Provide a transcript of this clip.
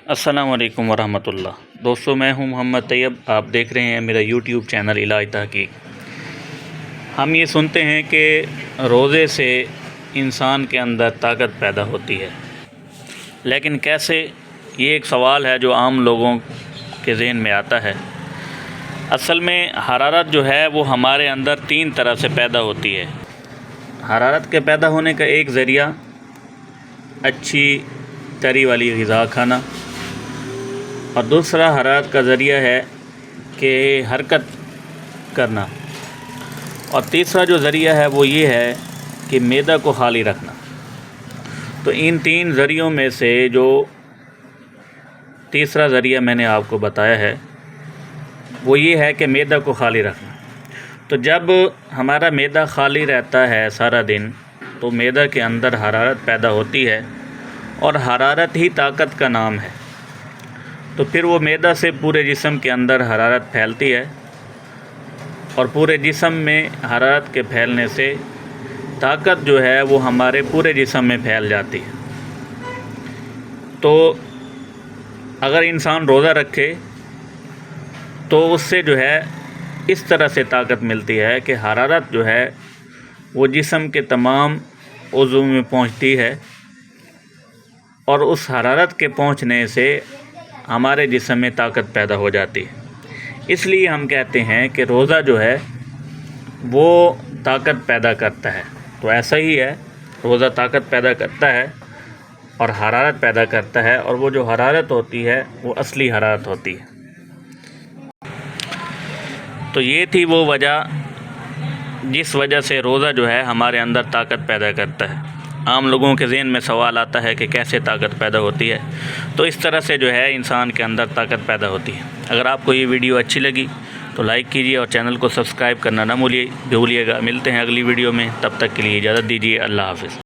السلام علیکم ورحمۃ اللہ۔ دوستو، میں ہوں محمد طیب، آپ دیکھ رہے ہیں میرا یوٹیوب چینل الہی تحقیق۔ ہم یہ سنتے ہیں کہ روزے سے انسان کے اندر طاقت پیدا ہوتی ہے، لیکن کیسے؟ یہ ایک سوال ہے جو عام لوگوں کے ذہن میں آتا ہے۔ اصل میں حرارت جو ہے وہ ہمارے اندر 3 طرح سے پیدا ہوتی ہے۔ حرارت کے پیدا ہونے کا ایک ذریعہ اچھی تری والی غذا کھانا، اور دوسرا حرارت کا ذریعہ ہے کہ حرکت کرنا، اور تیسرا جو ذریعہ ہے وہ یہ ہے کہ معدہ کو خالی رکھنا۔ تو ان 3 ذریعوں میں سے جو تیسرا ذریعہ میں نے آپ کو بتایا ہے وہ یہ ہے کہ معدہ کو خالی رکھنا۔ تو جب ہمارا معدہ خالی رہتا ہے سارا دن تو معدہ کے اندر حرارت پیدا ہوتی ہے، اور حرارت ہی طاقت کا نام ہے۔ تو پھر وہ معدہ سے پورے جسم کے اندر حرارت پھیلتی ہے، اور پورے جسم میں حرارت کے پھیلنے سے طاقت جو ہے وہ ہمارے پورے جسم میں پھیل جاتی ہے۔ تو اگر انسان روزہ رکھے تو اس سے جو ہے اس طرح سے طاقت ملتی ہے کہ حرارت جو ہے وہ جسم کے تمام عضو میں پہنچتی ہے، اور اس حرارت کے پہنچنے سے ہمارے جسم میں طاقت پیدا ہو جاتی ہے۔ اس لیے ہم کہتے ہیں کہ روزہ جو ہے وہ طاقت پیدا کرتا ہے۔ تو ایسا ہی ہے، روزہ طاقت پیدا کرتا ہے اور حرارت پیدا کرتا ہے، اور وہ جو حرارت ہوتی ہے وہ اصلی حرارت ہوتی ہے۔ تو یہ تھی وہ وجہ جس وجہ سے روزہ جو ہے ہمارے اندر طاقت پیدا کرتا ہے۔ عام لوگوں کے ذہن میں سوال آتا ہے کہ کیسے طاقت پیدا ہوتی ہے؟ تو اس طرح سے جو ہے انسان کے اندر طاقت پیدا ہوتی ہے۔ اگر آپ کو یہ ویڈیو اچھی لگی تو لائک کیجیے اور چینل کو سبسکرائب کرنا نہ بھولیے گا۔ ملتے ہیں اگلی ویڈیو میں، تب تک کے لیے اجازت دیجیے۔ اللہ حافظ۔